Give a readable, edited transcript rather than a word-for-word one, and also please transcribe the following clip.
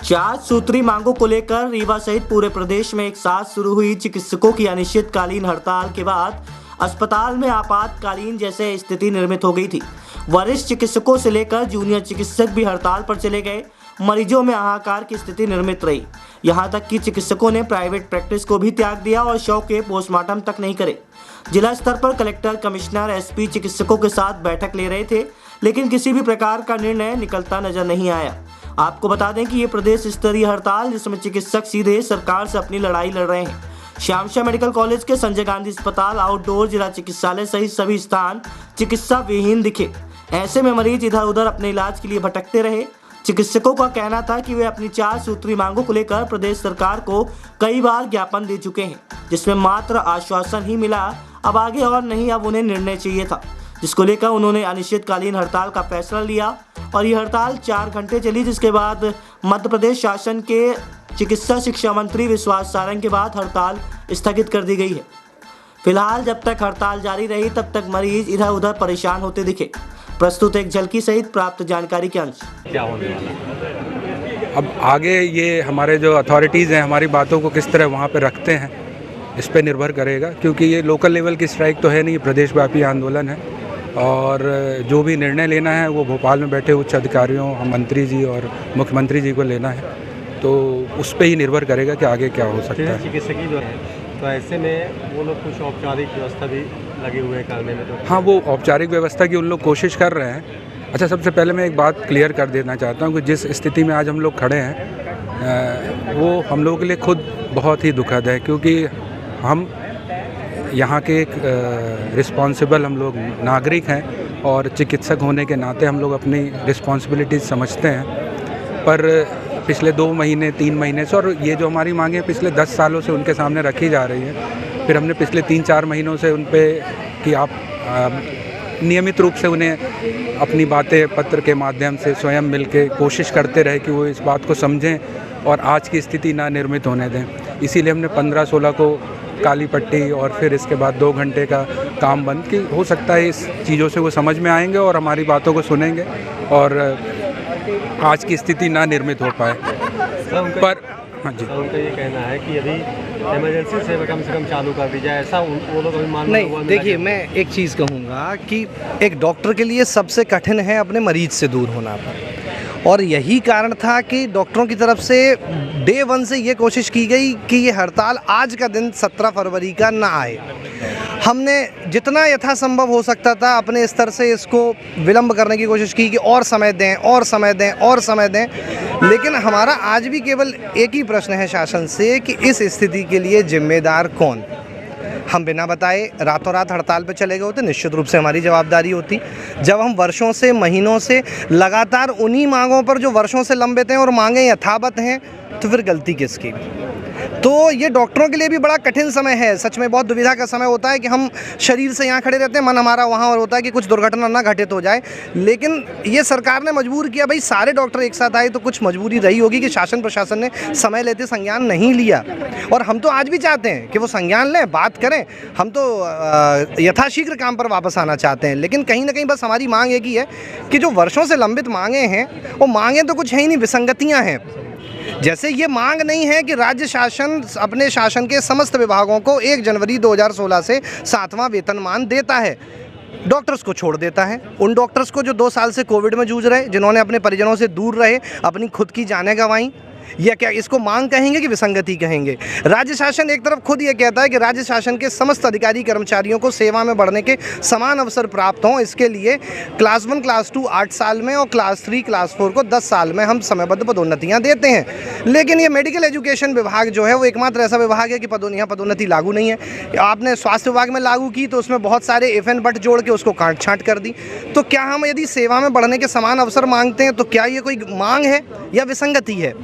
चार सूत्री मांगों को लेकर रीवा सहित पूरे प्रदेश में एक साथ शुरू हुई चिकित्सकों की अनिश्चितकालीन हड़ताल के बाद अस्पताल में आपातकालीन जैसे स्थिति निर्मित हो गई थी। वरिष्ठ चिकित्सकों से लेकर जूनियर चिकित्सक भी हड़ताल पर चले गए। मरीजों में हाहाकार की स्थिति निर्मित रही। यहां तक कि चिकित्सकों ने प्राइवेट प्रैक्टिस को भी त्याग दिया और शव के पोस्टमार्टम तक नहीं करे। जिला स्तर पर कलेक्टर, कमिश्नर, एसपी चिकित्सकों के साथ बैठक ले रहे थे, लेकिन किसी भी प्रकार का निर्णय निकलता नजर नहीं आया। आपको बता दें कि ये प्रदेश स्तरीय हड़ताल जिसमें चिकित्सक सीधे सरकार से अपनी लड़ाई लड़ रहे हैं। श्यामशाह मेडिकल कॉलेज के संजय गांधी अस्पताल, आउटडोर जिला चिकित्सालय सहित सभी स्थान चिकित्सा विहीन दिखे। ऐसे में मरीज इधर उधर अपने इलाज के लिए भटकते रहे। चिकित्सकों का कहना था कि वे अपनी 4 सूत्री मांगों को लेकर प्रदेश सरकार को कई बार ज्ञापन दे चुके हैं, जिसमें मात्र आश्वासन ही मिला। अब आगे और नहीं, अब उन्हें निर्णय चाहिए था, जिसको लेकर उन्होंने अनिश्चितकालीन हड़ताल का फैसला लिया और ये हड़ताल 4 घंटे चली, जिसके बाद मध्य प्रदेश शासन के चिकित्सा शिक्षा मंत्री विश्वास सारंग के बाद हड़ताल स्थगित कर दी गई है। फिलहाल जब तक हड़ताल जारी रही तब तक मरीज इधर उधर परेशान होते दिखे। प्रस्तुत एक झलकी सहित प्राप्त जानकारी के अंश। क्या होने वाला अब आगे ये हमारे जो अथॉरिटीज़ हैं हमारी बातों को किस तरह वहाँ पे रखते हैं, इस पे निर्भर करेगा, क्योंकि ये लोकल लेवल की स्ट्राइक तो है नहीं, प्रदेशव्यापी आंदोलन है और जो भी निर्णय लेना है वो भोपाल में बैठे उच्च अधिकारियों, मंत्री जी और मुख्यमंत्री जी को लेना है। तो उस पर ही निर्भर करेगा कि आगे क्या हो सकता है। चिकित्सकीय जो है, तो ऐसे में वो लोग कुछ औपचारिक व्यवस्था भी लगे हुए करने में। तो हाँ, वो औपचारिक व्यवस्था की उन लोग कोशिश कर रहे हैं। अच्छा, सबसे पहले मैं एक बात क्लियर कर देना चाहता हूँ कि जिस स्थिति में आज हम लोग खड़े हैं वो हम लोगों के लिए खुद बहुत ही दुखद है, क्योंकि हम यहाँ के एक रिस्पॉन्सिबल हम लोग नागरिक हैं और चिकित्सक होने के नाते हम लोग अपनी रिस्पॉन्सिबिलिटीज समझते हैं। पर पिछले 2 महीने 3 महीने से, और ये जो हमारी मांगें पिछले 10 सालों से उनके सामने रखी जा रही हैं, फिर हमने पिछले 3-4 महीनों से उन पे कि आप नियमित रूप से उन्हें अपनी बातें पत्र के माध्यम से स्वयं मिल के कोशिश करते रहे कि वो इस बात को समझें और आज की स्थिति ना निर्मित होने दें। इसीलिए हमने 15-16 को काली पट्टी और फिर इसके बाद 2 घंटे का काम बंद कि हो सकता है इस चीज़ों से वो समझ में आएंगे और हमारी बातों को सुनेंगे और आज की स्थिति ना निर्मित हो पाए। पर हाँ जी, उनका ये कहना है कि अभी इमरजेंसी सेवा कम से कम चालू कर दी जाए, ऐसा वो लोग अभी मान नहीं। देखिए, मैं एक चीज़ कहूँगा कि एक डॉक्टर के लिए सबसे कठिन है अपने मरीज से दूर होना पर, और यही कारण था कि डॉक्टरों की तरफ से डे 1 से ये कोशिश की गई कि ये हड़ताल आज का दिन 17 फरवरी का ना आए। हमने जितना यथासंभव हो सकता था अपने स्तर से इसको विलंब करने की कोशिश की कि और समय दें और समय दें और समय दें, लेकिन हमारा आज भी केवल एक ही प्रश्न है शासन से कि इस स्थिति के लिए जिम्मेदार कौन। हम बिना बताए रातों रात हड़ताल पे चले गए होते, निश्चित रूप से हमारी जवाबदारी होती। जब हम वर्षों से, महीनों से लगातार उन्हीं मांगों पर जो वर्षों से लंबित हैं और मांगें यथावत हैं, तो फिर गलती किसकी। तो ये डॉक्टरों के लिए भी बड़ा कठिन समय है, सच में बहुत दुविधा का समय होता है कि हम शरीर से यहाँ खड़े रहते हैं, मन हमारा वहाँ और होता है कि कुछ दुर्घटना ना घटित हो जाए। लेकिन ये सरकार ने मजबूर किया, भाई सारे डॉक्टर एक साथ आए तो कुछ मजबूरी रही होगी कि शासन प्रशासन ने समय लेते संज्ञान नहीं लिया। और हम तो आज भी चाहते हैं कि वो संज्ञान लें, बात करें। हम तो यथाशीघ्र काम पर वापस आना चाहते हैं, लेकिन कहीं ना कहीं बस हमारी मांग एक ही है कि जो वर्षों से लंबित मांगें हैं वो मांगें तो कुछ है ही नहीं, विसंगतियाँ हैं। जैसे ये मांग नहीं है कि राज्य शासन अपने शासन के समस्त विभागों को 1 जनवरी 2016 से 7वां वेतनमान देता है, डॉक्टर्स को छोड़ देता है। उन डॉक्टर्स को जो 2 साल से कोविड में जूझ रहे, जिन्होंने अपने परिजनों से दूर रहे, अपनी खुद की जानें गंवाई, या क्या इसको मांग कहेंगे कि विसंगति कहेंगे। राज्य शासन एक तरफ खुद ये कहता है कि राज्य शासन के समस्त अधिकारी कर्मचारियों को सेवा में बढ़ने के समान अवसर प्राप्त हों, इसके लिए क्लास 1 क्लास 2 8 साल में और क्लास 3 क्लास 4 को 10 साल में हम समयबद्ध पदोन्नतियां देते हैं। लेकिन ये मेडिकल एजुकेशन विभाग जो है वो एकमात्र ऐसा विभाग है कि पदोन्नति लागू नहीं है। आपने स्वास्थ्य विभाग में लागू की तो उसमें बहुत सारे इफ एंड बट जोड़ के उसको काट छांट कर दी। तो क्या हम यदि सेवा में बढ़ने के समान अवसर मांगते हैं तो क्या ये कोई मांग है या विसंगति है?